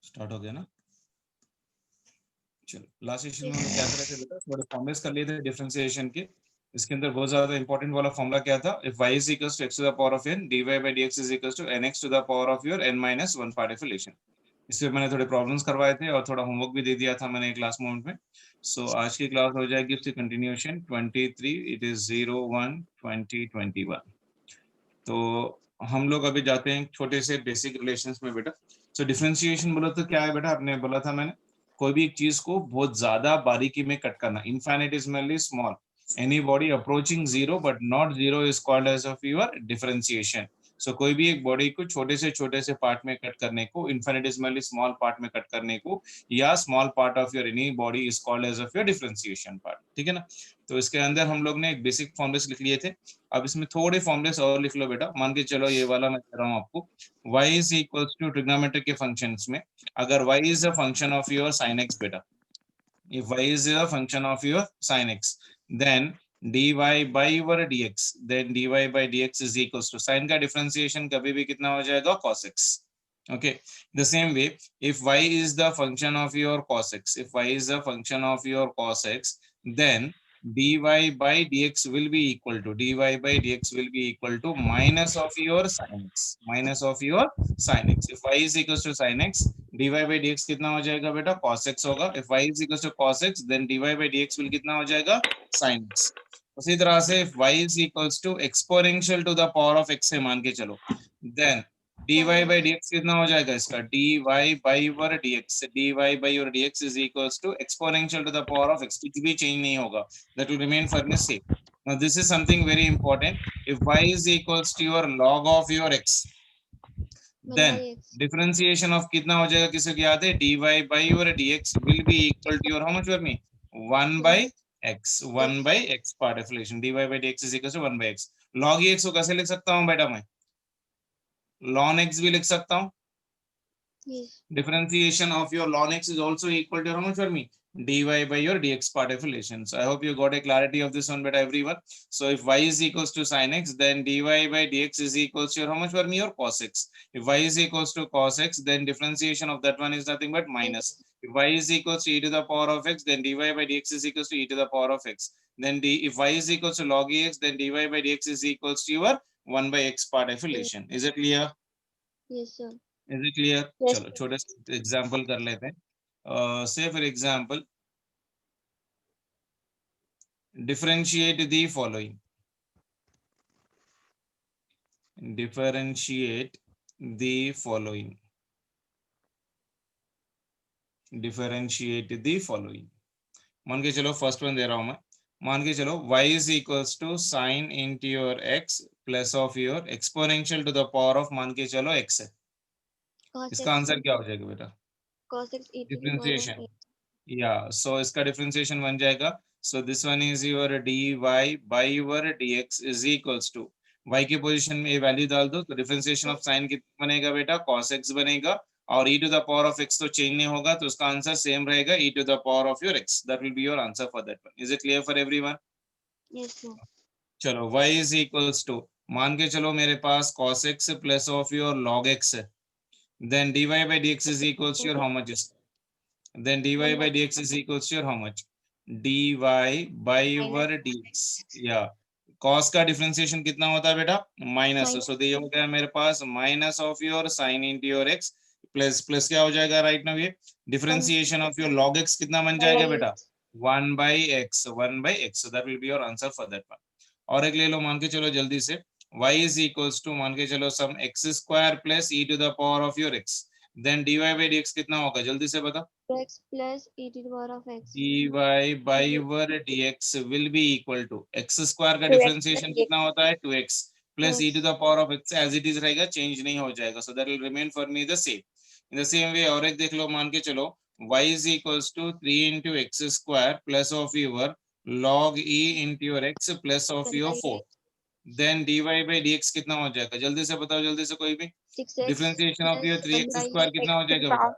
Start हो गया ना? चलो, लास्ट सेशन में हमने क्या करा था बेटा, थोड़े फॉर्मुलेस कर लिए थे डिफरेंशिएशन के। इसके अंदर बहुत ज्यादा इंपॉर्टेंट वाला फॉर्मूला क्या था, if y is equals to x to the power of n dy by dx is equals to nx to the power of your n minus 1 part of relation. इसमें मैंने थोड़े प्रॉब्लम्स करवाए थे और थोड़ा होमवर्क भी दे दिया था मैंने क्लास मोमेंट में। सो आज की क्लास हो जाएगी उसकी कंटिन्यूएशन 23, इट इज 01/2021। तो हम लोग अभी जाते हैं छोटे से बेसिक रिलेशंस में बेटा। सो डिफरेंशिएशन बोला तो क्या है बेटा, आपने बोला था मैंने, कोई भी एक चीज को बहुत ज्यादा बारीकी में कट करना, infinitesimally small, any body approaching zero but not zero is called as of your differentiation. So कोई भी एक बॉडी को छोटे से पार्ट में कट करने को, इनफाइनिटेसिमली स्मॉल पार्ट में कट करने को, या small part of your any body is called as of your differentiation part. ठीक है ना? तो इसके अंदर हम लोग ने एक बेसिक फॉर्मुलेस लिख लिए थे। अब इसमें थोड़े फॉर्मुलेस और लिख लो बेटा। मान के चलो ये वाला मैं कह रहा हूँ आपको, y is equals to trigonometric के फंक्शंस में, अगर y is a function of your sin x बेटा, if y is a function of your sin x, then dy by your dx, then dy by dx is equals to sin का differentiation कभी भी कितना हो जाएगा, cos x. Okay, the same way, if y is the function of your cos x, if y is a function of your cos x, then dy by dx will be equal to, dy by dx will be equal to minus of your sin x, minus of your sin x. If y is equals to sin x, dy by dx कितना हो जाएगा बेटा, cos x होगा. If y is equals to cos x, then dy by dx will कितना हो जाएगा, sin x. उसी तरह से if y is equals to exponential to the power of x से मान के चलो, then dy by dx कितना हो जाएगा इसका, dy by your dx, dy by your dx is equals to exponential to the power of x, कुछ भी चेंज नहीं होगा, that will remain firmly same. Now this is something very important. If y is equals to your log of your x, then differentiation of कितना हो जाएगा, किसी को याद है, dy by your dx will be equal to your how much for me, 1 by x, 1 by x part of relation, dy by dx is equal to 1 by x. log x को कैसे लिख सकता हूँ बेटा मैं, ln x भी लिख सकता हूँ. Differentiation of your ln x is also equal to how much for me, dy by your dx part of relation. So I hope you got a clarity of this one better everyone. So if y is equals to sin x, then dy by dx is equals to how much for me, or cos x. If y is equals to cos x, then differentiation of that one is nothing but minus. If y is equals to e to the power of x, then dy by dx is equals to e to the power of x. Then if y is equals to log x, then dy by dx is equals to your 1 by x part of relation. Is it clear? Yes sir. Is it clear? Yes. चलो छोटे example कर लेते हैं. Say for example, differentiate the following. Differentiate the following. Differentiate the following. मान के चलो first one दे रहा हूं मैं. मान के चलो y is equals to sin into your x plus of your exponential to the power of, मान के चलो x है. इसका आंसर क्या हो जाएगा बेटा, cos x e to the power of differentiation. x. Yeah, so इसका डिफरेंशिएशन बन जाएगा. So this one is your dy by your dx is equals to, y के पोजीशन में ये वैल्यू डाल दो तो डिफरेंशिएशन ऑफ साइन कितना बनेगा बेटा, cos x बनेगा, और e to the power of x तो चेंज नहीं होगा, तो उसका आंसर सेम रहेगा, e to the power of your x. That will be your answer for that one. Is it clear for everyone? Yes sir. चलो y is equals to, मान के चलो मेरे पास cos x plus of your log x है, then dy by dx is equals to your how much is, then dy by dx is equals to your how much, dy by your dx. या cos का differentiation कितना होता है बेटा, minus. सो ये हो गया मेरे पास minus of your sin into your x plus plus क्या हो जाएगा राइट नाउ, ये differentiation of your log x कितना बन जाएगा बेटा, 1 by x, 1 by x. So that will be your answer for that one. और एक ले लो, मान के चलो जल्दी से, y is equals to, मान के चलो सम x square plus e to the power of your x, then dy by dx कितना होगा, जल्दी से बता. x plus e to the power of x. dy by your dx will be equal to x square का differentiation कितना होता है, 2x plus e to the power of x as it is रहेगा, चेंज नहीं हो जाएगा. So that will remain for me the same. In the same way और एक देख लो, मान के चलो y is equals to 3 into x square plus of your log e into your x plus of your 4, then dy by dx कितना हो जाएगा, जल्दी से बताओ, जल्दी से कोई भी. Differentiation of your 3x square कितना हो जाएगा बेटा,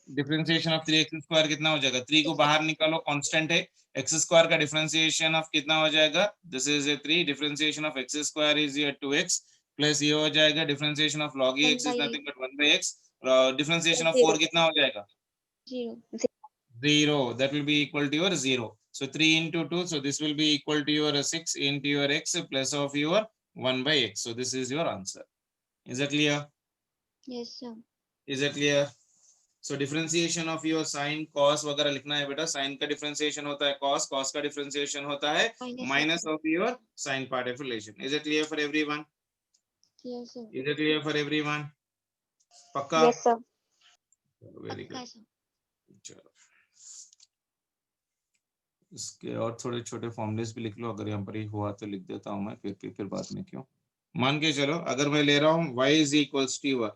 डिफरेंशिएशन ऑफ 3x स्क्वायर कितना हो जाएगा, 3 को बाहर निकालो, कांस्टेंट है, x स्क्वायर का डिफरेंशिएशन ऑफ कितना हो जाएगा, this is a 3, differentiation of x square is your 2x plus ये हो जाएगा differentiation of log x is nothing but 1 by x, differentiation of 4 कितना हो जाएगा? 0. 0. That will be equal to your 0. So 3 into 2, so this will be equal to your 6 into your x plus of your 1 by x. So this is your answer. Is that clear? Yes, sir. Is that clear? So differentiation of your sin cos वगैरह लिखना है बेटा. sin का differentiation होता है cos, cos का differentiation होता है minus of your sin part of relation. Is it clear for everyone? Yes, sir. Is it clear for everyone? पक्का? Yes, sir. Very पक्का, good. sir. चलो इसके और थोड़े छोटे फॉर्मूलेस भी लिख लो. अगर यहाँ पर ही हुआ तो लिख देता हूँ मैं, फिर बाद में क्यों. मान के चलो अगर मैं ले रहा हूँ y is equals to your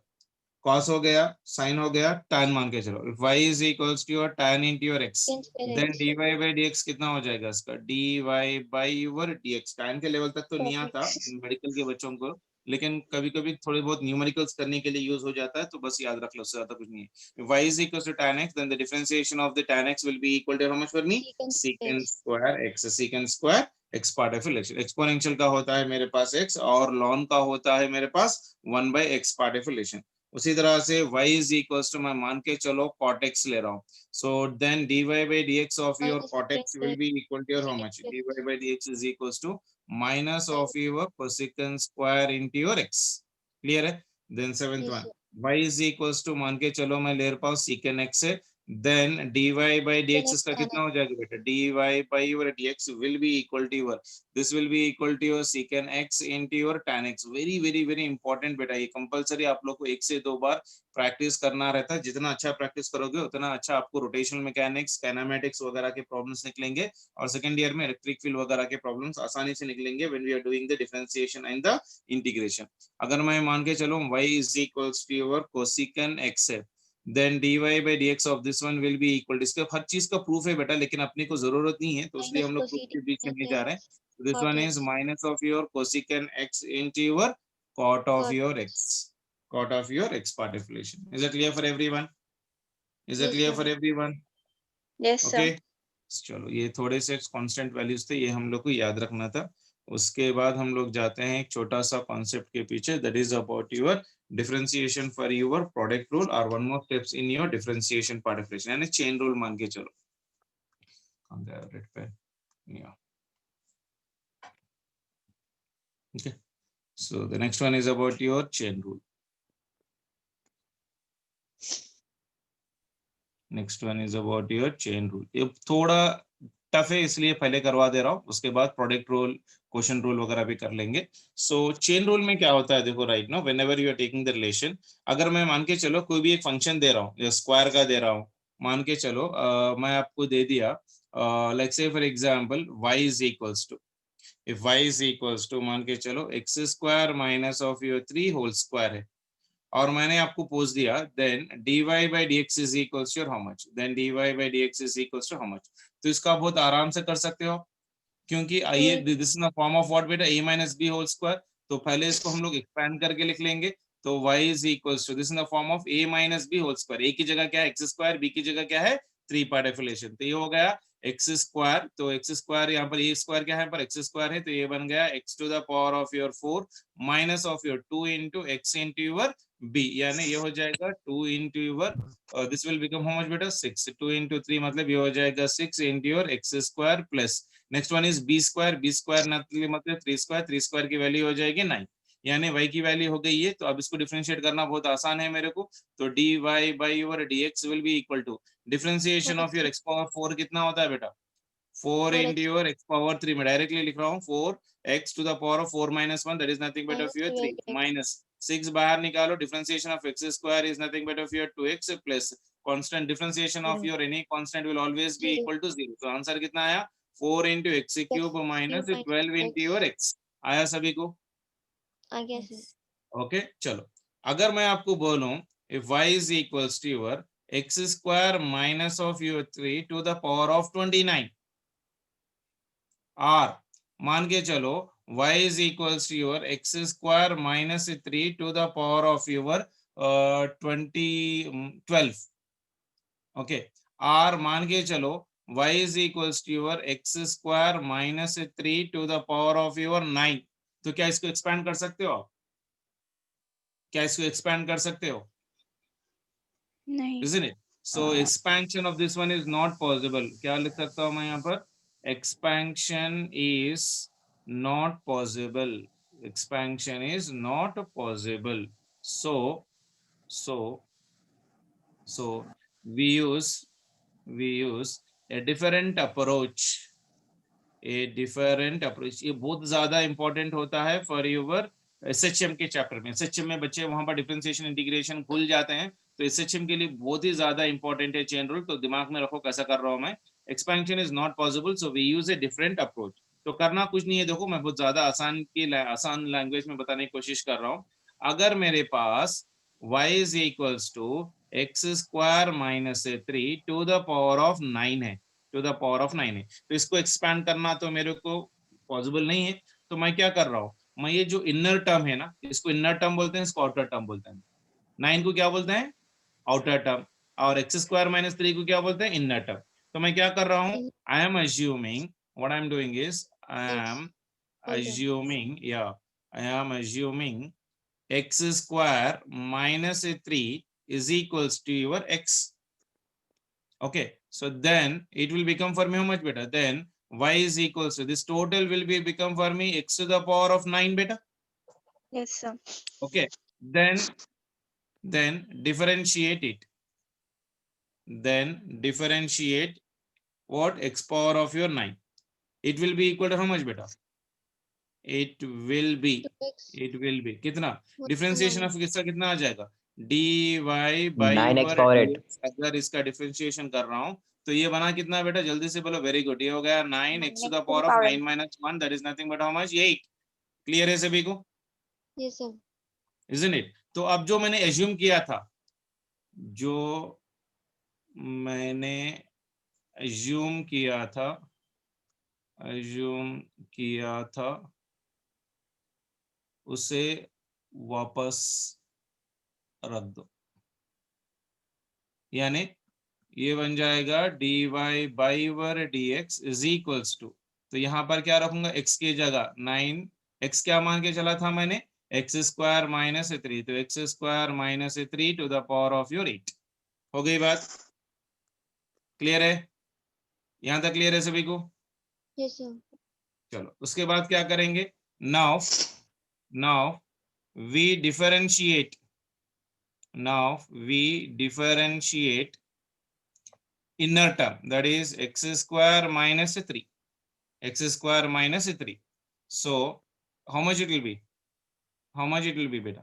cos हो गया, sin हो गया, tan मान के चलो. If y is equals to your tan into your x, Tan square then x. dy by dx कितना हो जाएगा इसका? dy by your dx. tan के लेवल तक तो नहीं आता मेडिकल के बच्चों को, लेकिन कभी कभी थोड़े बहुत न्यूमेरिकल्स करने के लिए यूज हो जाता है, तो बस याद रख लो, उससे ज्यादा कुछ नहीं है. y is equals to tan x, then the differentiation of the tan x will be equal to how much for me? Secant square x. Secant square x part of relation. Exponential का होता है मेरे पास x और ln का होता है मेरे पास 1 by x part of relation. उसी तरह से y is equals to मैं मान के चलो cot x ले रहा हूँ. So then dy by dx of your Minus cot x will be equal to your how secant much? square. dy by dx is equals to minus of your cosecant square into your x. Clear है? Then seventh Yes, one. sir. y is equals to मान के चलो मैं ले रहा हूँ secant x से. Then dy by dx Tan इसका x कितना हो जाएगा बेटा? dy by your dx will be equal to your, this will be equal to your secant x into your tan x. very very very important बेटा, ये compulsory आप लोग को एक से दो बार प्रैक्टिस करना रहता है. जितना अच्छा प्रैक्टिस करोगे उतना अच्छा आपको रोटेशनल मैकेनिक्स, काइनेमेटिक्स वगैरह के प्रॉब्लम्स निकलेंगे, और सेकंड ईयर में इलेक्ट्रिक फील्ड वगैरह के प्रॉब्लम्स आसानी से निकलेंगे when we are doing the differentiation and the integration. अगर मैं मान के चलूं y is equals to your cosecant x है, then dy by dx of this one will be equal to, इसका हर चीज का प्रूफ है बेटा, लेकिन अपने को जरूरत नहीं है तो इसलिए Minus हम लोग प्रूफ के बीच में नहीं जा रहे हैं. cosecant This one is x. minus of your cosecant x into your cot of Cot your x. Cot of your x part of relation. Is that clear for everyone? Is that Yes, clear sir. for everyone? Yes, sir. Okay. चलो ये थोड़े से constant values थे, ये हम लोग को याद रखना था. उसके बाद हम लोग जाते हैं एक छोटा सा कॉन्सेप्ट के पीछे, that is about your differentiation for your product rule और one more steps in your differentiation part of relation, यानी चेन रूल मान के चलो. रेड पे या okay. So the next one is about your chain rule. Next one is about your chain rule. ये थोड़ा tough है इसलिए पहले करवा दे रहा हूँ, उसके बाद प्रोडक्ट रूल, क्वेश्चन रूल वगैरह भी कर लेंगे. सो चेन रूल में क्या होता है देखो, right now whenever you are taking the relation, अगर मैं मान के चलो कोई भी एक फंक्शन दे रहा हूँ या स्क्वायर का दे रहा हूँ, मान के चलो मैं आपको दे दिया लाइक से for example y is equals to, if y is equals to मान के चलो x square minus of your 3 whole square है, और मैंने आपको पूछ दिया then dy by dx is equals to how much, then dy by dx is equals to how much. तो इसका बहुत आराम से कर सकते हो, क्योंकि ये this is the form of what बेटा, a minus b whole square. तो पहले इसको हम लोग एक्सपैंड करके लिख लेंगे. तो y is equals to, this is the form of a minus b whole square. a की जगह क्या है x स्क्वायर, b की जगह क्या है 3 पार्ट ऑफ रिलेशन. तो ये हो गया एक्स स्क्वायर, तो एक्स स्क्वायर यहाँ पर ए स्क्वायर क्या है पर एक्स स्क्वायर है, तो ये बन गया x to the power of your 4 minus of your 2 into x into your b, यानी ये हो जाएगा 2 into your, this will become how much बेटा 6, 2 इंटू 3 मतलब ये हो जाएगा 6 into your x square plus next one is b square मतलब 3 स्क्वायर, 3 स्क्वायर की वैल्यू हो जाएगी 9, यानी y की वैल्यू हो गई है. तो अब इसको डिफरेंशिएट करना बहुत आसान है मेरे को. तो dy by your dx will be equal to differentiation of your x power 4 कितना होता है बेटा 4 into your x power 3, मैं डायरेक्टली लिख रहा हूँ 4x to the power of 4 minus 1, that is nothing but of your 3 minus 6 बाहर निकालो, differentiation of x square is nothing but of your 2x plus constant differentiation of your any constant will always be equal to 0. तो answer कितना आया 4 into x cube minus 12 into your x. आया सभी को? I guess. Okay चलो, अगर मैं आपको बोलूं if y is equals to your x square minus of your 3 to the power of 29, और मान के चलो y is equals to your x square minus 3 to the power of your 12, okay, और मान के चलो y is equals to your x square minus 3 to the power of your 9. तो क्या इसको एक्सपैंड कर सकते हो आप? क्या इसको एक्सपैंड कर सकते हो? नहीं. isn't it? So expansion of this one is not possible. क्या लिख सकता हूँ मैं यहाँ पर? Expansion is not possible. Expansion is not possible. So we use a different approach. A different approach. ये बहुत ज्यादा इंपॉर्टेंट होता है फॉर योर एसएचएम के चैप्टर में. एसएचएम में बच्चे वहां पर डिफरेंशिएशन इंटीग्रेशन भूल जाते हैं, तो एसएचएम के लिए बहुत ही ज्यादा इंपॉर्टेंट है चेन रूल. तो दिमाग में रखो कैसा कर रहा हूं मैं. Expansion is not possible, so we use a different approach. तो करना कुछ नहीं है, देखो मैं बहुत ज्यादा आसान लैंग्वेज में बताने की कोशिश कर रहा हूँ. अगर मेरे पास y is equals to x square minus 3 to the power of 9 है, टू द पावर ऑफ 9 है, तो इसको एक्सपैंड करना तो मेरे को पॉसिबल नहीं है. तो मैं क्या कर रहा हूँ, मैं ये जो इनर टर्म है ना, इसको इनर टर्म बोलते हैं, इसको आउटर टर्म बोलते हैं. 9 को क्या बोलते हैं? Outer term. और एक्स स्क्वायर माइनस 3 को क्या बोलते हैं? Inner term. तो मैं क्या कर रहा हूँ, I am assuming, what I am doing is I am assuming x square minus 3 is equals to your x. Okay, so then it will become for me how much better? Then y is equals to this total will be become for me x to the power of 9 beta. Yes, sir. Okay, then differentiate it. Then differentiate what? X power of your 9. It will be equal to how much beta? It will be कितना? Differentiation of इसका कितना आ जाएगा? dy by 9x power 8. अगर इसका differentiation कर रहा हूँ तो ये बना कितना बेटा? जल्दी से बोलो. Very good. ये हो गया 9x to the power of 9 minus 1, that is nothing but how much? 8. Clear है सभी को? Yes, sir. Isn't it? तो अब जो मैंने एज्यूम किया था उसे वापस रख दो. यानी ये बन जाएगा dy by over dx is equals to, तो यहाँ पर क्या रखूंगा? x की जगह 9. x क्या मान के चला था मैंने? x स्क्वायर माइनस 3, तो x square minus 3 to the power of your 8. हो गई बात? क्लियर है? यहाँ तक क्लियर है सभी को? Yes, sir. चलो उसके बाद क्या करेंगे? now we differentiate inner term, that is x square minus 3. So how much it will be? Beta?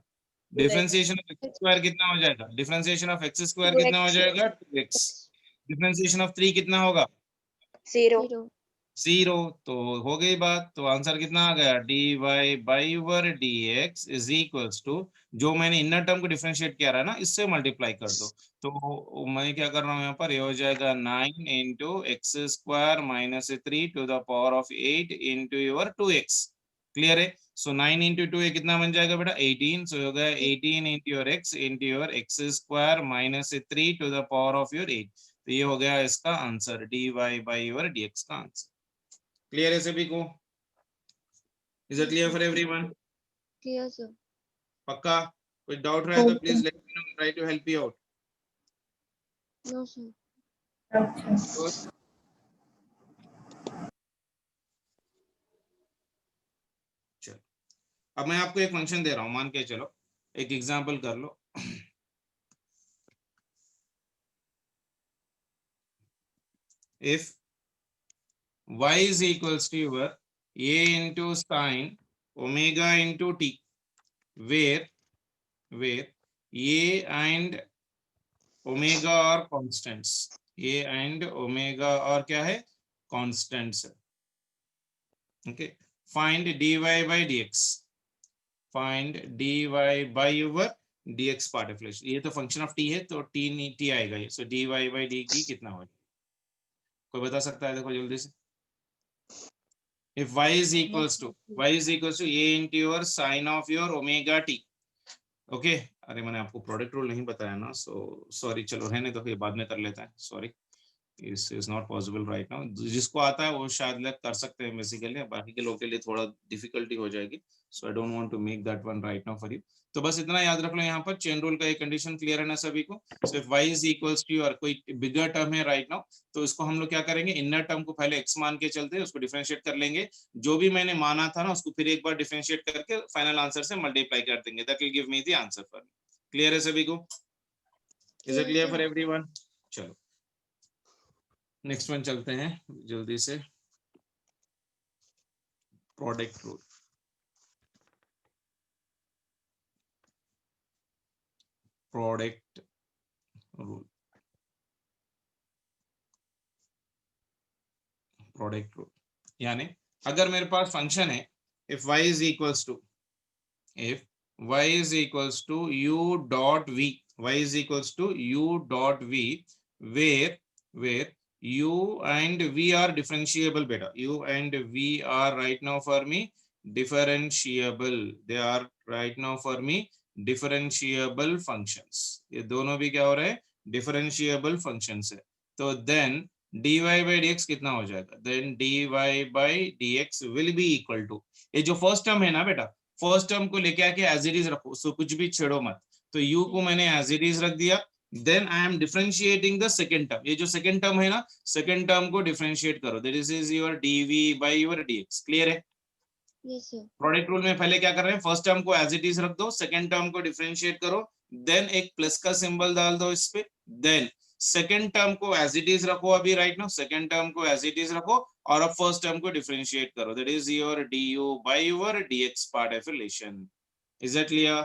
Differentiation of x square कितना हो जाएगा? Differentiation of x square कितना हो जाएगा? 2x. Differentiation of 3 कितना होगा? 0. 0. तो हो गई बात. तो आंसर कितना आ गया? dy by over dx is equals to, जो मैंने इनर टर्म को डिफरेंशिएट किया रहा है ना, इससे मल्टीप्लाई कर दो. तो मैं क्या कर रहा हूँ यहाँ पर? ये हो जाएगा 9 into x square minus 3 to the power of 8 into your 2x. Clear है? सो 9 इंटू 2 ये कितना बन जाएगा बेटा? 18. सो हो गया 18 into your x square minus 3 to the power of your 8. तो ये हो गया इसका answer, dy by your dx का आंसर. क्लियर है सभी को? Is it clear for everyone? Clear, sir. पक्का? कोई डाउट रहा तो please let me know, try to help you out. No, sir. चलो अब मैं आपको एक फंक्शन दे रहा हूं, मान के चलो, एक एग्जांपल कर लो. if y is equals to your a into sine omega into t, where a and omega are constants. a and omega are क्या है? Constants. Okay, find dy by dx. Find dy by over dx part of ये तो function of t है, तो t आएगा ये. सो dy by dt कितना होगा? कोई बता सकता है? देखो जल्दी से. If y is equals to a into your sine of your omega t. Okay अरे मैंने आपको प्रोडक्ट रूल नहीं बताया ना, सो सॉरी. चलो रहने दो, ये बाद में कर लेते हैं. सॉरी, इस is not possible right now. जिसको आता है वो शायद कर सकते हैं बेसिकली, बाकी के लोगों के लिए थोड़ा डिफिकल्टी हो जाएगी. So I don't want to make that one right now for you. तो बस इतना याद रख लो यहाँ पर चेन रूल का एक कंडीशन क्लियर है ना सभी को। So if y is equals to और कोई बिगर टर्म है राइट नाउ, तो इसको हम लोग क्या करेंगे, इनर टर्म को पहले x मान के चलते हैं, उसको डिफरेंशिएट कर लेंगे, जो भी मैंने माना था ना उसको फिर एक बार डिफरेंशिएट करके फाइनल आंसर से मल्टीप्लाई कर देंगे, that will give me the answer for me. Clear है सभी को? Is it clear for everyone? चलो नेक्स्ट वन चलते हैं जल्दी से, product rule. Product rule, product rule यानी अगर मेरे पास फंक्शन है if y is equals to, if y is equals to u dot v, y is equals to u dot v, where u and v are differentiable, beta u and v are right now for me differentiable, they are right now for me differentiable functions, ये दोनों भी क्या हो रहे हैं, differentiable functions है। तो then dy by dx कितना हो जाएगा, then dy by dx will be equal to, ये जो फर्स्ट टर्म है ना बेटा, फर्स्ट टर्म को लेके आके एज इट इज रखो, सो कुछ भी छेड़ो मत, तो u को मैंने एज इट इज रख दिया, then I am differentiating the second term, ये जो सेकंड टर्म है ना, सेकंड टर्म को डिफरेंशिएट करो, that is your dv by your dx। Clear है? Yes sir. प्रोडक्ट रूल में पहले क्या कर रहे हैं, फर्स्ट टर्म को एज इट इज रख दो, सेकंड टर्म को डिफरेंशिएट करो, देन एक प्लस का सिंबल डाल दो इस पे, देन सेकंड टर्म को एज इट इज रखो अभी राइट नाउ, सेकंड टर्म को एज इट इज रखो और अब फर्स्ट टर्म को डिफरेंशिएट करो, that is your du by your dx part of relation. Is that clear?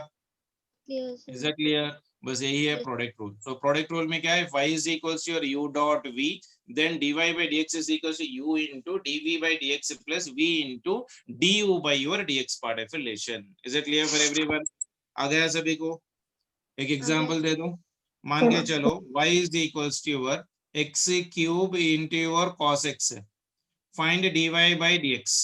Is that clear? बस यही है प्रोडक्ट रूल। तो प्रोडक्ट रूल में क्या है, y is equals to your u dot v, then dy by dx is equals to u into dv by dx plus v into du by your dx part of relation। Is it clear for everyone? आ गया सभी को? एक example दे दो, मान के चलो y is equals to your x cube into your cos x, find dy by dx,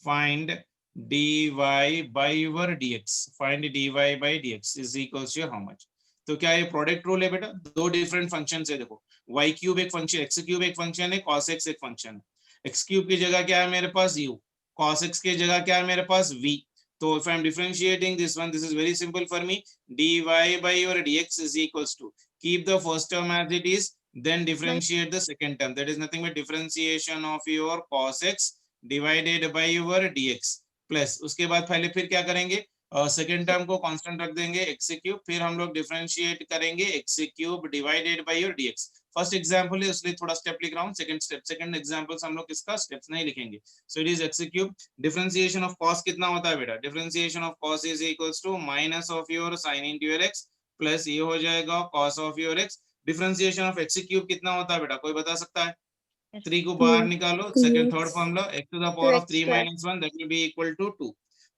find dy by your dx, find dy by dx is equals to how much। तो क्या ये प्रोडक्ट रूल है बेटा, दो different function है, देखो y cube एक function, x cube एक फंक्शन है, cos x एक फंक्शन है, x क्यूब की जगह क्या है मेरे पास u, cos x की जगह क्या है मेरे पास v, तो if I am differentiating this one, this is very simple for me, dy by your dx is equals to, keep the first term as it is, then differentiate the second term, that is nothing but differentiation of your cos x divided by your dx plus उसके बाद पहले फिर क्या करेंगे, second term को constant रख देंगे x cube, फिर हम लोग डिफरेंशिएट करेंगे x cube divided by your dx। First example है इसलिए थोड़ा स्टेप लिख रहा हूं, सेकंड स्टेप, सेकंड एग्जांपल्स हम लोग इसका स्टेप्स नहीं लिखेंगे। So it is x cube, differentiation of cos कितना होता है बेटा, differentiation of cos is equals to minus of your sin into your x plus ये हो जाएगा cos of your x। Differentiation of x cube कितना होता है बेटा, कोई बता सकता है? 3 को बाहर निकालो, second third formula x to the power of 3 minus 1 that will be equal to 2।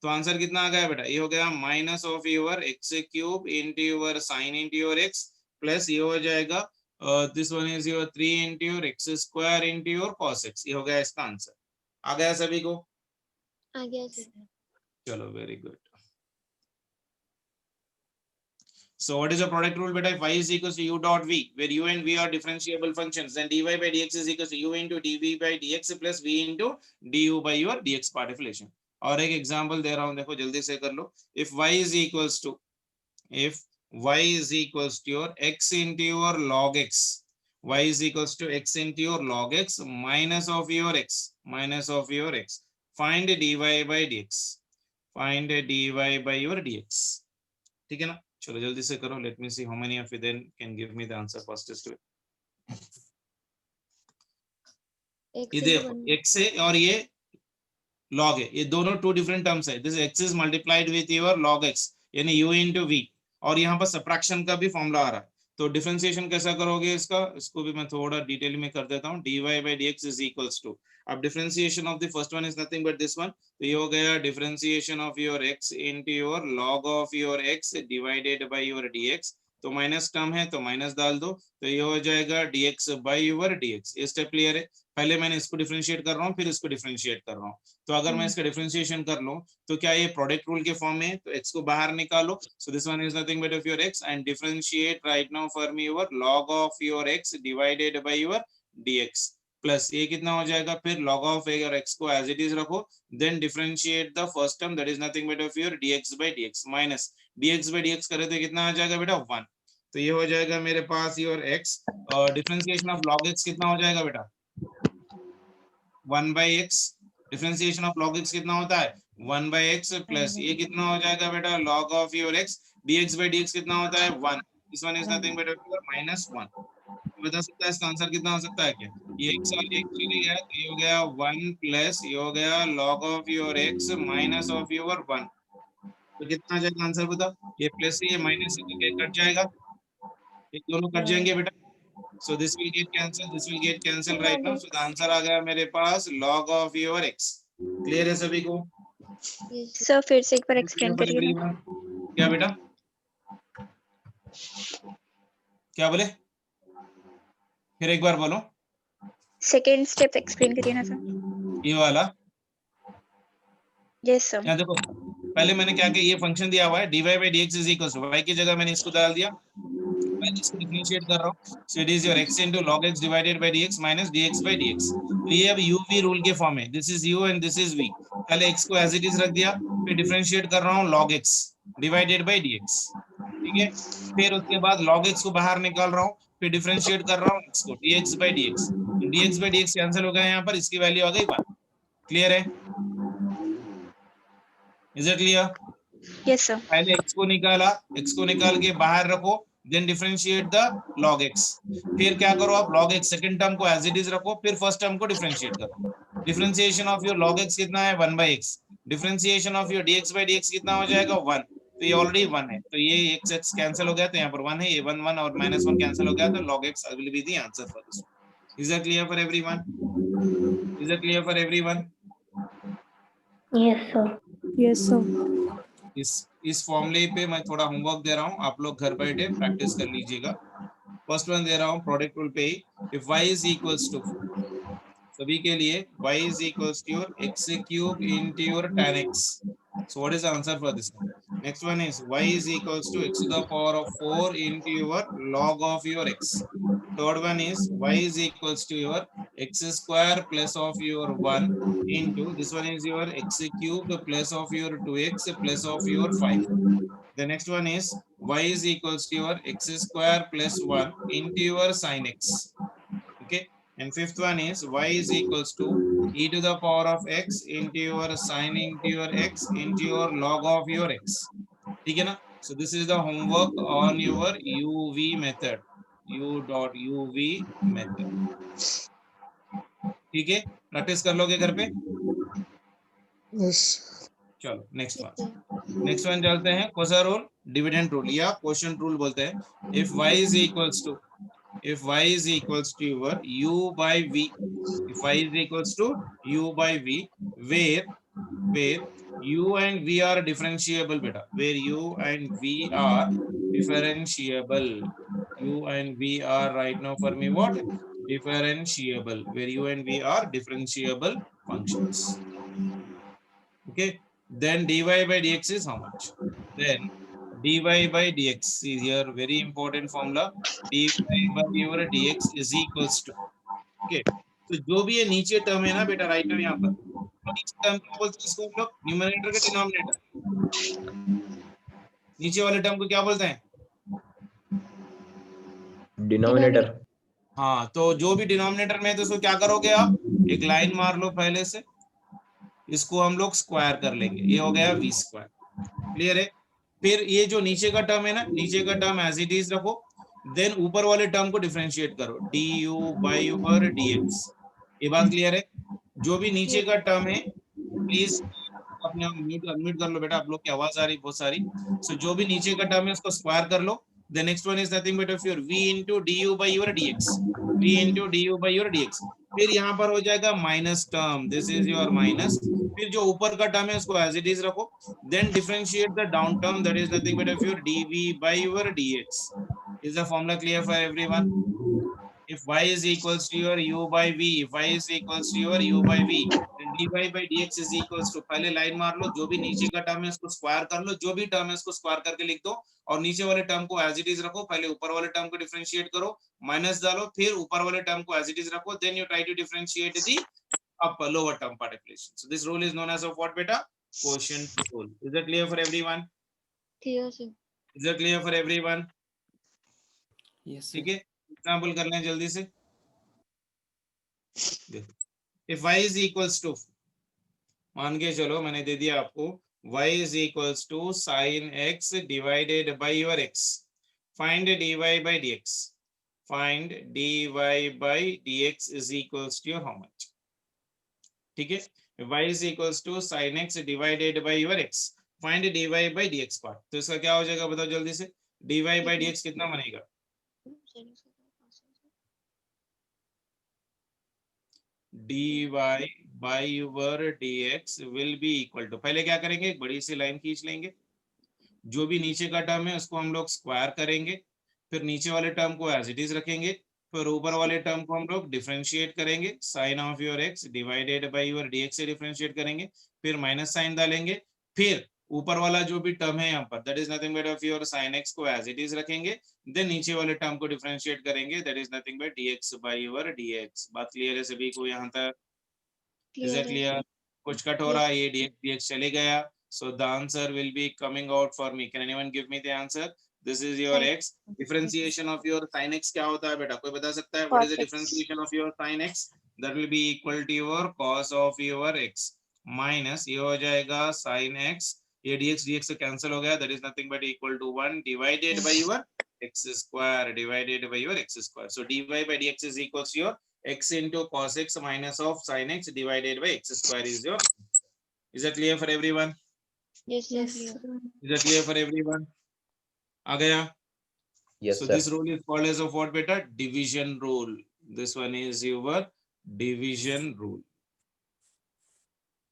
तो आंसर कितना आ गया बेटा, ये हो गया minus of your x cube into your sin into your x plus ये हो जाएगा this one is your 3 into your x square into your cos x। ये हो गया इसका आंसर। आ गया सभी को? आ गया सर। चलो very good. So what is the product rule beta? If y is equals to u dot v, where u and v are differentiable functions, then dy by dx is equals to u into dv by dx plus v into du by your dx part of relation। और एक example दे रहा हूं, देखो जल्दी से कर लो। If y is equals to, if y is equals to your x into your log x, y is equals to x into your log x minus of your x, minus of your x, find dy by dx, find dy by your dx। ठीक है ना? चलो जल्दी से करो, let me see how many of you then can give me the answer fastest way. ये देखो x है और ये log है, ये दोनों टू डिफरेंट टर्म्स है, this x is multiplied with your log x यानी u into v, और यहाँ पर सबट्रैक्शन का भी फॉर्मूला आ रहा है। तो डिफरेंशिएशन कैसा करोगे इसका, इसको भी मैं थोड़ा डिटेल में कर देता हूँ। dy by dx is equals to, अब differentiation of the first one is nothing but this one, तो ये हो गया differentiation of your x into your log of your x divided by your dx, तो माइनस टर्म है तो minus डाल दो, तो ये हो जाएगा dx by योर dx। ये स्टेप क्लियर है? पहले मैंने इसको डिफरेंशिएट कर रहा हूँ फिर इसको डिफरेंशिएट कर रहा हूँ, तो अगर मैं इसका डिफरेंशिएशन कर लूं तो क्या ये प्रोडक्ट रूल के फॉर्म में, तो x को बाहर निकालो, so this one is nothing but of your x and differentiate right now for me your log of your x divided by your dx plus ये कितना हो जाएगा, फिर log of a और x को एज इट इज रखो, then differentiate the first term that is nothing but of your dx by dx minus dx by dx करे तो कितना आ जाएगा बेटा 1। तो ये हो जाएगा मेरे पास योर x और डिफरेंशिएशन ऑफ log x कितना हो जाएगा बेटा 1 by x। Differentiation of log x कितना होता है 1 by x प्लस ये कितना हो जाएगा बेटा log of your x dx by dx कितना होता है 1। This one is nothing but minus 1। बता सकता है इसका आंसर कितना हो सकता है क्या, ये x और ये x चली गया तो ये हो गया 1 प्लस ये हो गया log of your x minus of your 1। तो कितना आ जाएगा आंसर बता, ये प्लस से ये माइनस से तो क्या कट जाएगा, ये दोनों कट जाएंगे बेटा। So this will get cancelled. This will get cancelled right now. So the answer आ गया मेरे पास log of your x। Clear है सभी को? Yes, sir. सर फिर से एक बार एक्सप्लेन Clear for करिए ना। everyone? क्या बेटा, क्या बोले, फिर एक बार बोलो। सेकेंड स्टेप एक्सप्लेन करिए ना सर। ये वाला यस सर। यहाँ देखो, पहले मैंने क्या किया, ये फंक्शन दिया हुआ है dy by dx is equals to y की जगह मैंने इसको डाल दिया, मैं इसको डिफरेंशिएट कर रहा हूँ। So it is your x into log x divided by dx minus dx by dx। तो ये अब u v रूल के फॉर्म है, this is u and this is v। पहले x को एज इट इज रख दिया, फिर डिफरेंशिएट कर रहा हूँ log x divided by dx, ठीक है। फिर उसके बाद log x को बाहर निकाल रहा हूँ, फिर डिफरेंशिएट कर रहा हूँ x को dx by dx। dx by dx cancel हो गया यहाँ पर, इसकी वैल्यू आ गई 1। क्लियर है? Is it clear? Yes sir. पहले x को निकाला, x को निकाल के बाहर रखो, then differentiate the log x। फिर क्या करो आप, log x सेकंड टर्म को एज इट इज रखो, फिर फर्स्ट टर्म को डिफरेंशिएट करो। Differentiation of your log x कितना है 1 by x। Differentiation of your dx by dx कितना हो जाएगा 1। तो ये ऑलरेडी 1 है, तो ये x कैंसिल हो गया, तो यहाँ पर 1 है, ये 1 1 और माइनस 1 कैंसिल हो गया, तो log x will be the answer for this. Is it clear for everyone? Is it clear for everyone? Yes sir. Yes sir. इस फॉर्मूले पे मैं थोड़ा होमवर्क दे रहा हूँ, आप लोग घर बैठे प्रैक्टिस कर लीजिएगा। फर्स्ट वन दे रहा हूँ प्रोडक्ट रूल पे ही, if y is equals to, सभी के लिए y is equals to your x cube into your tan x। So what is the answer for this one? Next one is y is equals to x to the power of 4 into your log of your x. Third one is y is equals to your x square plus of your 1 into this one is your x cube plus of your 2x plus of your 5. The next one is y is equals to your x square plus 1 into your sin x. Okay. And fifth one is y is equals to e to the power of x into your sin into your x into your log of your x. ठीक है ना? So this is the homework on your UV method. U.UV method. ठीक है? Practice कर लोगे घर पे? Yes. चलो next Yes, one. sir. Next one चलते हैं, कोसा रूल, डिविडेंड रूल या क्वोशिएंट रूल बोलते हैं। If y is equals to, if y is equals to your u by v, if y is equals to u by v, where u and v are differentiable beta, where u and v are differentiable, u and v are right now for me what, differentiable, where u and v are differentiable functions, okay, then dy by dx is how much, then dy by dx is here very important formula, dy by your dx is equals to, okay, तो जो भी ये नीचे term है ना बेटा right में यहाँ पर, तो नीचे टर्म क्या बोलते हैं इसको हम लोग, न्यूमरेटर का डिनोमिनेटर, नीचे वाले टर्म को क्या बोलते हैं, डिनोमिनेटर। हाँ, तो जो भी डिनोमिनेटर में है तो उसको क्या करोगे आप, एक लाइन मार लो पहले से, इसको हम लोग स्क्वायर कर लेंगे, ये हो गया v स्क्वायर। क्लियर है? फिर ये जो नीचे का टर्म है ना, नीचे का टर्म एज इट इज रखो, देन ऊपर वाले टर्म को डिफरेंशिएट करो, du by your dx। ये बात क्लियर है? जो भी नीचे का टर्म है, प्लीज अपने म्यूट अनम्यूट कर लो बेटा, आप लोग की आवाज आ रही बहुत सारी। सो जो भी नीचे का टर्म है उसको स्क्वायर कर लो। The next one is nothing but of your v into du by your dx, v into du by your dx। फिर यहाँ पर हो जाएगा minus term, this is your minus, फिर जो ऊपर का टर्म है उसको एज इट इज रखो, then differentiate the down term that is nothing but of your dv by your dx। Is the formula clear for everyone? If y is equals to your u by v, if y is equals to your u by v, then dy by dx is equals to, पहले line मार लो, जो भी नीचे का term है उसको square कर लो, जो भी टर्म है उसको स्क्वायर करके लिख दो, और नीचे वाले टर्म को एज इट इज रखो, पहले ऊपर वाले टर्म को डिफरेंशिएट करो, माइनस डालो, फिर ऊपर वाले टर्म को एज इट इज रखो, then you try to differentiate the upper lower term particulation. So this rule is known as of what beta? Quotient rule. Is that clear for everyone? Clear, sir. Is that clear for everyone? Yes, sir. ठीक है, example कर लें जल्दी से. If y is equals to, मान के चलो मैंने दे दिया आपको, y is equals to sin x divided by your x. Find dy by dx. Find dy by dx is equals to how much? ठीक है, y is equals to sin x divided by your x. Find dy by dx part. तो इसका क्या हो जाएगा बताओ जल्दी से. dy by dx कितना बनेगा? dy by your dx will be equal to, पहले क्या करेंगे, एक बड़ी सी लाइन खींच लेंगे, जो भी नीचे का टर्म है उसको हम लोग स्क्वायर करेंगे, फिर नीचे वाले टर्म को एज इट इज रखेंगे, फिर ऊपर वाले टर्म को हम लोग डिफरेंशिएट करेंगे, sine of your x divided by your dx से डिफरेंशिएट करेंगे, फिर माइनस साइन डालेंगे, फिर ऊपर वाला जो भी टर्म है यहाँ पर that is nothing but of your sin x को एज इट इज रखेंगे, देन नीचे वाले टर्म को डिफरेंशिएट करेंगे, that is nothing but dx bye your dx. बात क्लियर है सभी को यहाँ तक? Is it clear? कुछ कट हो रहा है, ये dx चले गया, so the answer will be coming out for me. Can anyone give me the answer? This is your x. Differentiation of your sin x क्या होता है बेटा, कोई बता सकता है? What is the differentiation of your sin x? That will be equal to your cos of your x minus ये हो जाएगा sin x, ये dx से cancel हो गया, that is nothing but equal to 1 divided by your x square divided by your x square. So dy by dx is equals to your x into cos x minus of sin x divided by x square is your. Is that clear for everyone? Yes, sir. Yes. Clear. Is that clear for everyone? आ गया? Yes, So sir. this rule is called as of what beta? Division rule. This one is your division rule.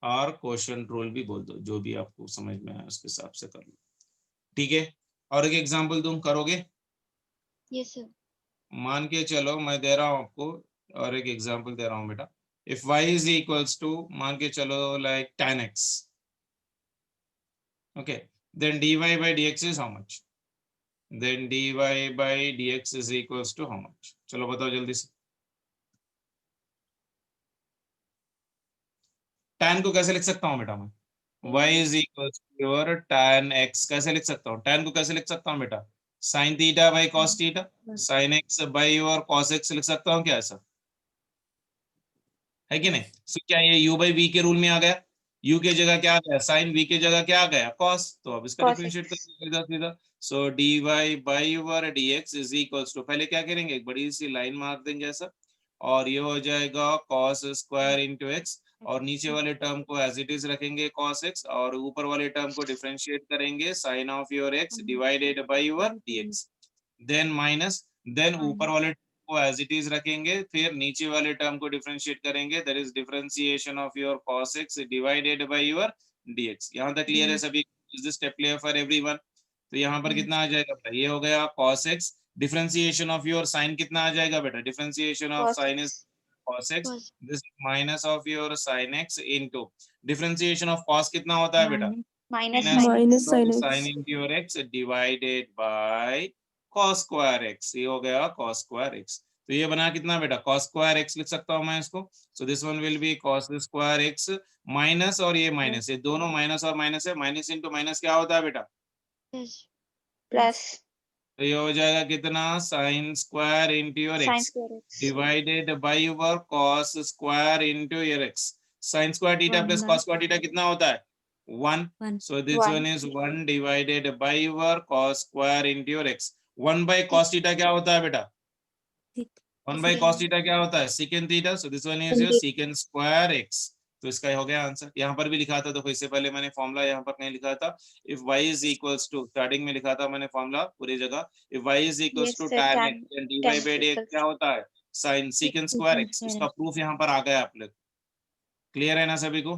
और quotient rule भी बोल दो, जो भी आपको समझ में आए उसके हिसाब से कर लो. ठीक है, और एक एग्जांपल तुम करोगे? Yes, sir. मान के चलो मैं दे रहा हूं आपको, और एक एग्जांपल दे रहा हूं बेटा. If y is equals to, मान के चलो like tan x. Okay, then dy by dx is how much? Then dy by dx is equals to how much? चलो बताओ जल्दी से. tan को कैसे लिख सकता हूँ बेटा मैं? y is equals to your tan x कैसे लिख सकता हूँ? tan को कैसे लिख सकता हूँ बेटा? sin theta by cos theta, sin x by your cos x लिख सकता हूँ क्या ऐसा? है कि नहीं? So क्या ये u by v के रूल में आ गया? u के जगह क्या आ गया? sin v के जगह क्या आ गया? cos. तो अब इसका Cos डिफरेंशिएट x. कर सीधा. So dy by your dx is equals to, पहले क्या करेंगे, एक बड़ी सी लाइन मार देंगे ऐसा, और ये हो जाएगा cos स्क्वायर इंटू एक्स, और नीचे वाले टर्म को एज इट इज रखेंगे cos x, और ऊपर वाले टर्म को डिफरेंशिएट करेंगे sin of your x divided by your dx, then minus, then ऊपर वाले को एज इट इज रखेंगे, फिर नीचे वाले टर्म को डिफरेंशिएट करेंगे, that is differentiation of your cos x divided by your dx. यहां तक क्लियर है सभी? Is this step clear for everyone? तो यहाँ पर कितना आ जाएगा बेटा? ये हो गया cos x, differentiation of your sin कितना आ जाएगा बेटा? Differentiation of Cos sin is cos x, Cos. This minus of your sin x into differentiation of cos कितना होता है बेटा? Minus Minus sin x. sin into your x divided by cos square x. ये हो गया cos square x. तो ये बना कितना बेटा? cos square x लिख सकता हूं मैं इसको. So this one will be cos square x minus, और ये माइनस, ये दोनों माइनस और माइनस है, माइनस इंटू माइनस क्या होता है बेटा? Yes. plus तो ये हो जाएगा कितना? sin square into your sin x square x. divided by your cos square into your x. sin square theta plus cos square theta कितना होता है? 1. So this One. one is 1 divided by your cos square into your x. 1 by cos theta क्या होता है बेटा? 1 by cos theta क्या होता है? secant theta. So this one is your secant square x. तो इसका हो गया आंसर. यहाँ पर भी लिखा था, देखो इससे पहले मैंने फॉर्मूला यहाँ पर नहीं लिखा था. If y is equals to, starting में लिखा था मैंने फॉर्मूला पूरी जगह. If y is equals Yes, to sir, tan tan- x, then dy tan by dx equals- क्या होता है? sin secant square x. उसका प्रूफ यहाँ पर आ गया आप लोग. क्लियर है ना सभी को?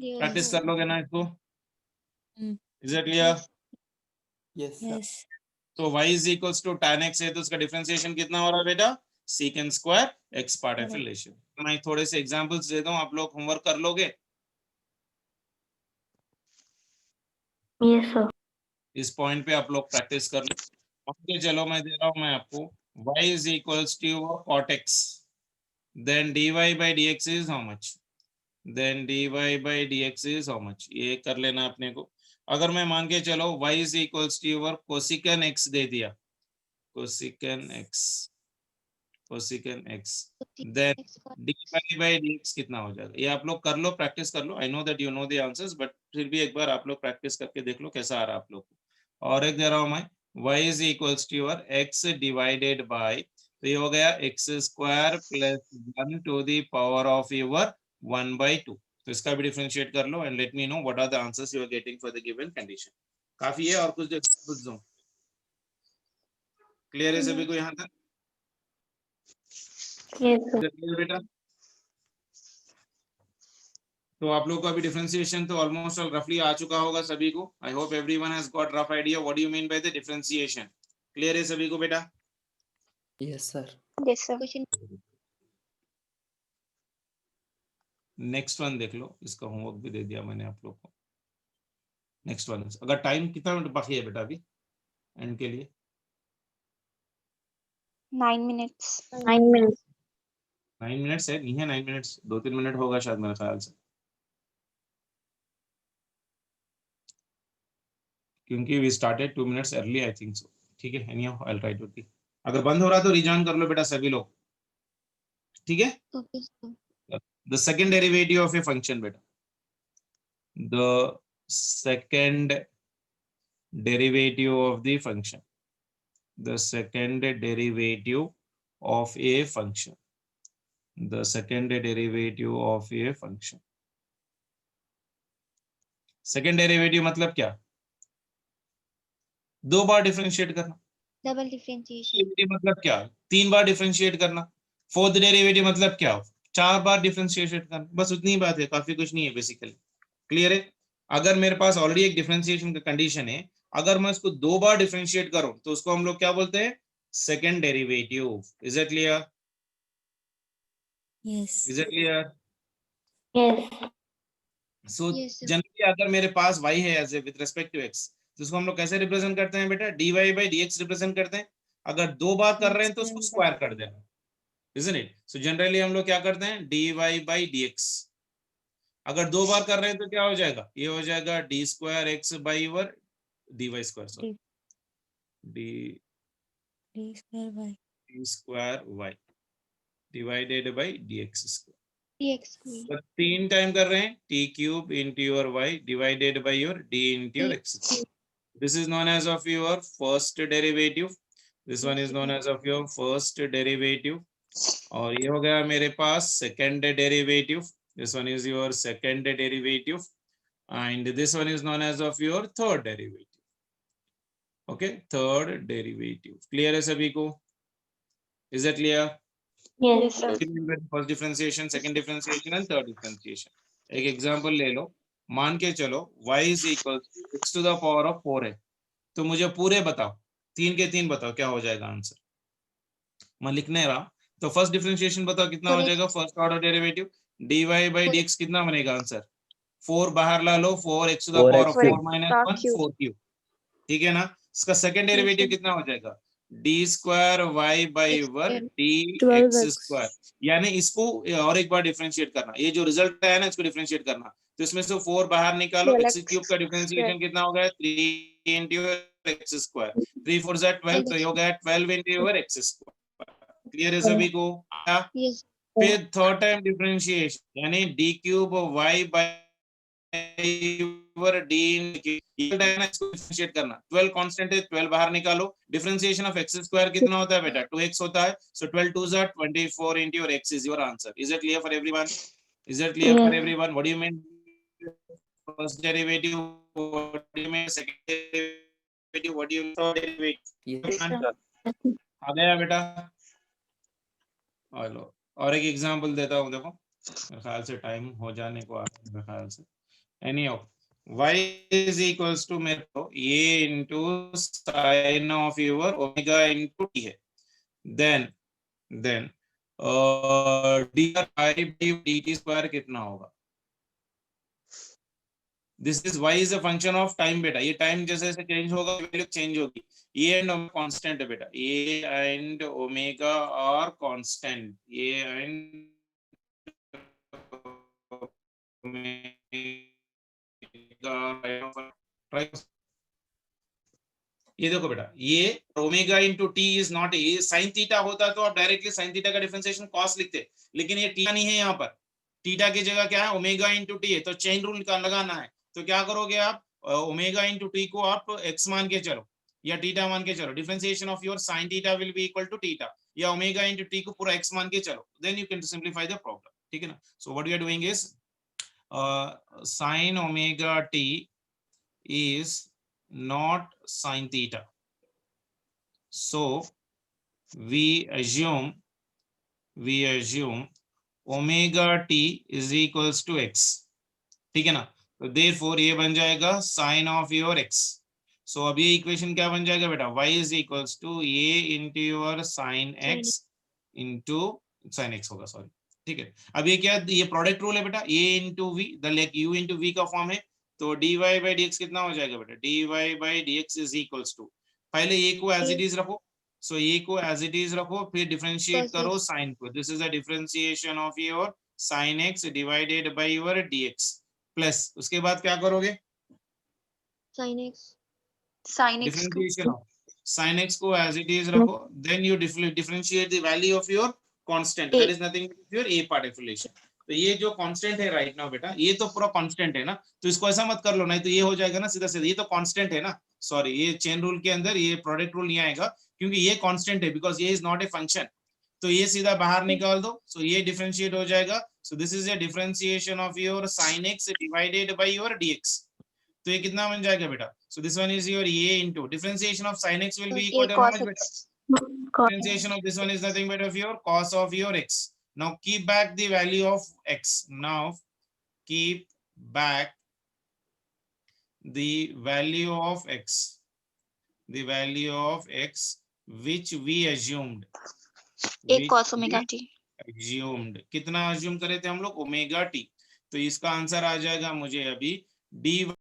Clear. Practice sir. कर लोगे ना इसको? Hmm. Is it clear? Yes, sir. Yes. तो y is equals to tan x है, तो उसका डिफरेंशिएशन कितना हो रहा है बेटा? secant square x part of relation. मैं थोड़े से एग्जांपल्स देता हूँ, आप लोग होमवर्क कर लोगे? Yes, sir. इस पॉइंट पे आप लोग प्रैक्टिस कर लो। ओके चलो मैं दे रहा हूँ मैं आपको y is equals to cot x, then dy by dx is how much, then dy by dx is how much, ये कर लेना अपने को। अगर मैं मान के चलो y is equals to your cosecant x दे दिया, cosecant x, then dy by dx कितना हो जाएगा, ये आप लोग कर लो, प्रैक्टिस कर लो। I know that you know the answers, but फिर भी एक बार आप लोग प्रैक्टिस करके देख लो कैसा आ रहा है आप लोग को। और एक दे रहा हूं मैं y is equals to your x divided by, तो ये हो गया x square plus 1 to the power of your 1 by 2। तो इसका भी डिफरेंशिएट कर लो and let me know what are the answers you are getting for the given condition. काफी है और कुछ एग्जांपल्स दो। क्लियर है सभी को यहाँ तक? Yes, sir. क्लियर बेटा? तो आप लोगों का भी डिफरेंशिएशन तो ऑलमोस्ट रफली आ चुका होगा सभी को। I hope everyone has got rough idea what do you mean by the differentiation. Clear है सभी को बेटा? Yes, sir. Yes, sir. Question. Next one देख लो, इसका होमवर्क भी दे दिया मैंने आप लोग को। नेक्स्ट वन, अगर टाइम कितना मिनट बाकी है बेटा अभी एंड के लिए? 9 minutes. 9 minutes. 9 मिनट्स है, नहीं है 9 मिनट्स, 2-3 मिनट होगा शायद मेरे ख्याल से, क्योंकि we started 2 minutes early I think so. ठीक है, anyhow I will try to टी। अगर बंद हो रहा तो रिजॉइन कर लो बेटा सभी लोग, ठीक है? Okay, sir. The second derivative of a function beta, the second derivative of the function, the second derivative of a function, the second derivative of a function। second derivative मतलब क्या? दो बार डिफरेंशिएट करना। Double differentiation. derivative मतलब क्या? 3 बार differentiate करना। Fourth derivative मतलब क्या? 4 बार differentiate करना। बस उतनी बात है, काफी कुछ नहीं है बेसिकली। क्लियर है? अगर मेरे पास ऑलरेडी एक डिफरेंशिएशन का कंडीशन है, अगर मैं उसको 2 बार डिफरेंशिएट करूं तो उसको हम लोग क्या बोलते हैं? Second derivative. Is it clear? Yes. Is it clear? Yes. So Yes, sir. Generally अगर मेरे पास y है as a with respect to x, तो उसको हम लोग कैसे रिप्रेजेंट करते हैं बेटा? dy by dx रिप्रेजेंट करते हैं। अगर 2 बार कर रहे हैं तो उसको स्क्वायर कर देना, isn't it? So generally हम लोग क्या करते हैं? dy by dx। अगर 2 बार कर रहे हैं तो क्या हो जाएगा? ये हो जाएगा d square x by your dy square, sorry, d D square y. d square y divided by dx square। Dx square. तो 3 टाइम कर रहे हैं, t cube into your y divided by your d into your x square। This is known as of your first derivative, this one is known as of your first derivative। और ये हो गया मेरे पास second derivative, this one is your second derivative and this one is known as of your third derivative. Okay, third derivative. Clear है सभी को? Is it clear? Yes, sir. First differentiation, second differentiation and third differentiation. एक example ले लो, मान के चलो y is equal to x to the power of 4 है, तो मुझे पूरे बताओ, 3 के 3 बताओ क्या हो जाएगा आंसर। मैं लिखने रहा, तो फर्स्ट डिफरेंशिएशन बताओ कितना हो जाएगा? First order derivative dy by dx कितना बनेगा आंसर? 4 बाहर ला लो, 4x to the power of 4 minus 1 4 cube, ठीक है ना? इसका सेकंड डेरिवेटिव कितना हो जाएगा? d square y by 1 dx square। यानी इसको और एक बार डिफरेंशिएट करना, ये जो रिजल्ट है ना इसको डिफरेंशिएट करना, तो इसमें से 4 बाहर निकालो, x क्यूब का डिफरेंशिएशन कितना हो गया? 3 into x square, 3 4 is 12, तो ये हो गया 12 into your x square। Clear है सभी को? Yes. फिर थर्ड टाइम डिफरेंशिएशन यानी d cube y by d इसको डिफरेंशिएट करना, 12 कांस्टेंट है, 12 बाहर निकालो, डिफरेंशिएशन ऑफ x स्क्वायर कितना होता है बेटा? 2x होता है, सो 12 2s are 24 into your x is your answer। Is it clear for everyone? Is it clear for everyone? What do you mean first derivative, what do you mean second derivative, what do you mean third derivative? Yes. आ गया बेटा? Hello, और एक example देता हूं, देखो मेरे ख्याल से टाइम हो जाने को आ रहा है मेरे ख्याल से। Anyhow y is equals to मेरे को a into sin of your omega into t है, then देन dt स्क्वायर कितना होगा? This is y is a function of time बेटा, ये टाइम जैसे जैसे चेंज होगा वैल्यू चेंज होगी। ए एंड कांस्टेंट है बेटा, a and omega are constant, a and ये देखो बेटा, ये omega into t is not, ये साइन थीटा होता तो आप डायरेक्टली साइन थीटा का डिफरेंशिएशन कॉस लिखते, लेकिन ये थीटा नहीं है, यहाँ पर थीटा की जगह क्या है, ओमेगा इंटू टी है। तो चेन रूल का लगाना है, तो क्या करोगे आप, ओमेगा इंटू टी को आप एक्स मान के चलो या थीटा मान के चलो, differentiation of your sine theta will be equal to theta, या ओमेगा इंटू टी को पूरा एक्स मान के चलो, then you can simplify the problem, ठीक है ना। So what we are doing is sin omega t is not sin theta, so we assume omega t is equals to x, ठीक है ना। तो therefore ये बन जाएगा sin of your x। so अब ये इक्वेशन क्या बन जाएगा बेटा, y is equals to a into your sin x into sin x होगा, सॉरी, ठीक है। अब ये क्या, ये प्रोडक्ट रूल है बेटा, a into v, the like u into v का फॉर्म है, तो dy बाई dx कितना हो जाएगा बेटा, dy by dx is equals to, पहले a को एज इट इज रखो, सो a को एज इट इज रखो, फिर डिफरेंशिएट करो साइन को, this is a differentiation of your sin x divided by your dx, plus उसके बाद क्या करोगे, sin x differentiation of sin x को एज इट इज रखो, then you differentiate the value of your constant, that is nothing but your a part explanation. तो ये जो constant है राइट नाउ बेटा, ये तो पूरा कांस्टेंट है ना, तो इसको ऐसा मत कर लो, नहीं तो ये हो जाएगा ना सीधा सीधा, ये तो कांस्टेंट है ना, सॉरी ये चेन रूल के अंदर ये प्रोडक्ट रूल नहीं आएगा, क्योंकि ये कांस्टेंट है, बिकॉज ये इज नॉट ए फंक्शन, तो ये सीधा बाहर निकाल दो, सो ये डिफरेंशिएट हो जाएगा, so this is a differentiation of your sin x divided by your dx, तो ये कितना बन जाएगा बेटा, so this one is your a into differentiation of sin x will be equal to how much बेटा, differentiation of this one is nothing but of your cos of your x. Now keep back the value of x. Now keep back the value of x. The value of x which we assumed. एक cos omega t Assumed. कितना assume करे थे हम लोग, omega T, तो इसका answer आ जाएगा मुझे अभी dy